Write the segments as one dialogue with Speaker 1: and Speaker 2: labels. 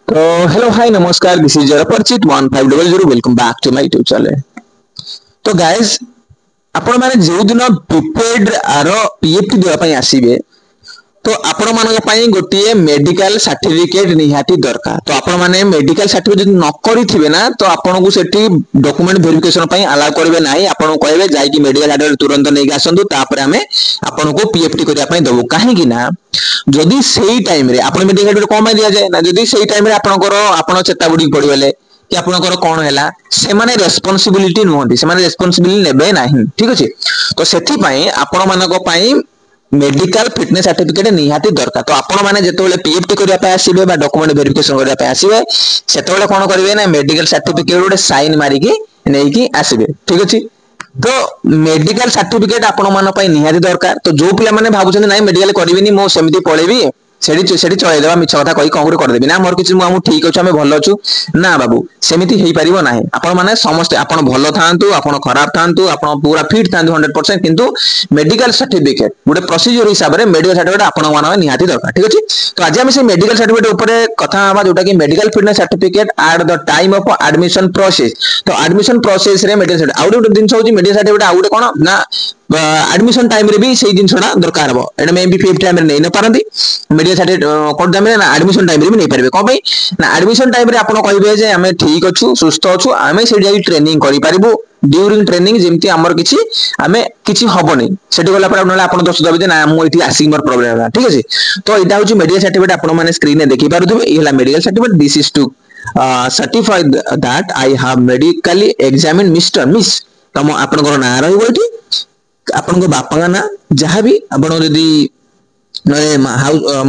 Speaker 1: तो hello hi नमस्कार this is your परिचित 1500 welcome back to my YouTube channel. तो गाइस आपण माने जो दिन प्रिपेयर्ड आरो पीएफटी देवा पई आसीबे तो आपण मानक पई गोटिए मेडिकल सर्टिफिकेट निहाती दरकार। तो आपण माने मेडिकल सर्टिफिकेट न करिथिबे ना तो आपण को सेठी डॉक्यूमेंट वेरिफिकेशन पई अलाउ करबे नाही। आपण को कहबे जाई कि मेडिकल सर्टिफिकेट तुरंत नै आसंतु तापर हमें आपण को पीएफटी करिया पई देबो। काहे कि ना जदि सेही टाइम रे आपण मेडिकल सर्टिफिकेट कोन दिया जाय ना जदि सेही टाइम रे आपण चेता बुडी पड़ीगले कि आपनकर कोन हैला से माने रेस्पोंसिबिलिटी नुहंती से माने रेस्पोंसिबिलिटी नेबे नाही। ठीक अछि तो सेठी पई आपण मानक पई मेडिकल फिटनेस सर्टिफिकेट निहाती दरकार। तो आपण माने जेतेबेले पीएफटी करिया पे आसीबे बा डॉक्यूमेंट वेरिफिकेशन करिया पे आसीबे सेतेबेले कोन करिवे ना मेडिकल सर्टिफिकेट गोटे साइन मारिकी नेकी आसीबे। ठीक अछि तो मेडिकल सर्टिफिकेट आपण मान पई निहाती दरकार। तो जो पिला माने भाबुछन नाही मेडिकल करबिनी मो सेमती पळेबी सेठी सेठी चळे देबा मिछ कथा कहि कंकुर कर देबी ना मोर किछ मु ठीक अछि हमें भलो छु ना बाबू सेमिति हेई परिबो नाही। आपण माने समस्त आपण भलो थांतु आपण खराब थांतु आपण पूरा फिट थांतु 100% किंतु मेडिकल सर्टिफिकेट गोटे प्रोसीजर हिसाब रे मेडिकल सर्टिफिकेट आपण मान निहाती दरकार। ठीक अछि तो आज हम से मेडिकल सर्टिफिकेट ऊपर कथा हबा जोटा कि medical fitness certificate at the time of admission process. तो एडमिशन प्रोसेस रे मेडिकल सर्टिफिकेट आउट दिन होची मेडिकल सर्टिफिकेट आउट कोन ना एडमिशन टाइम रे भी सेही जिनसडा दरकार हो। एटा मे बी 5 टाइम रे नै न पारंती मेडिकल सर्टिफिकेट कोन टाइम रे ना एडमिशन टाइम रे भी नै परबे। को भाई ना एडमिशन टाइम रे आपण कहबे जे हमें ठीक अछु सुस्त अछु हमें से जाई ट्रेनिंग करि पारिबो। ड्यूरिंग ट्रेनिंग जेमती हमर किछि हमें किछि हबोनी सेठी गला पर नले आपण दोष दबे जे ना मु एठी आसी मोर प्रॉब्लम है। ठीक अछि तो एटा होची मेडिकल सर्टिफिकेट आपण माने स्क्रीन रे देखि पारुथबे ई हला medical certificate this is to certify that I have medically examined Mr. Miss तम आपनकर ना रहइबो एठी आपनको बापा का ना जहाँ भी आपण जदि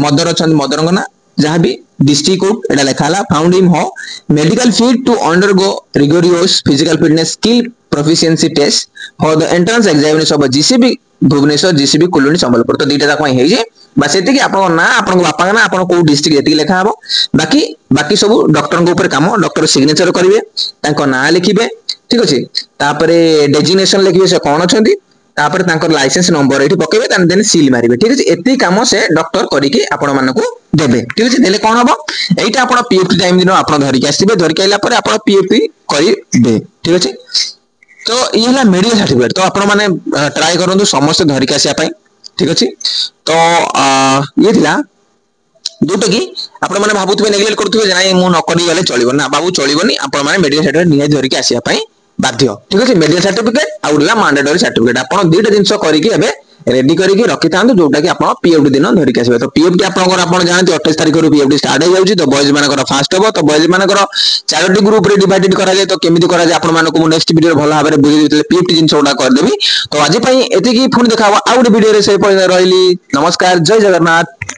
Speaker 1: मदर अच्छा मदर ना जहाँ भी डिस्ट्रिक्ट कोड एटा लेखाला फाउंड हिम हो medical fit to undergo rigorous physical fitness skill proficiency test for the entrance examination of GCB Bhubaneswar GCB कुलुनी संबलपुर। तो दीटा जाक हे जे बस एति आपन ना आपन बापा ना आपन को डिस्ट्रिक्ट एति लेखा हबो बाकी बाकी सब डॉक्टर को ऊपर काम डॉक्टर सिग्नेचर करिवे तांको ना लिखिबे। ठीक अछि तापरे डेजिग्नेशन लिखिबे से कोन अछंती तापर तांकर लाइसेंस नंबर एठी पकेबे तान देन सील मारिबे। ठीक अछि एति काम से डॉक्टर करी के आपण मानको देबे। ठीक अछि देले कोन हबो एटा आपण पीएफटी टाइम दिन आपण धरि के आसीबे धरि के आइला पर आपण पीएफटी करिबे। ठीक अछि तो ये हला मेडिकल सर्टिफिकेट तो आपण माने ट्राई करंतु समस्त धरि के आसिया पई। ठीक अछि तो ये थिला जोटा कि आपण माने भाबुथबे नेग्लेक्ट करथबे जे मु न करी गले चलिबो ना बाबू चलिबोनी आपण माने मेडिकल सर्टिफिकेट निहाय धरि के आसिया पई बाध्य। ठीक अछि मेडिकल सर्टिफिकेट आउला मैंडेटरी सर्टिफिकेट आपण दुईटा जिंस करी के एबे रेडी करी के रखि थांतु जोटा कि आपण पीएफडी दिन धरि के आसीबे। तो पीएफडी आपण जानते 28 तारिख रु पीएफडी स्टार्ट हो जाउची। तो बॉयज मानकर फास्ट हो तो बॉयज मानकर चारोटी ग्रुप रे डिवाइडेड करा जाय। तो केमिति करा जाय आपण मानको मु नेक्स्ट वीडियो भलो भाबरे बुझि देतले पीएफडी जिंस ओडा कर देबी। तो आज पई एति की फोन देखावा आउट वीडियो रे से रहली नमस्कार जय जगन्नाथ।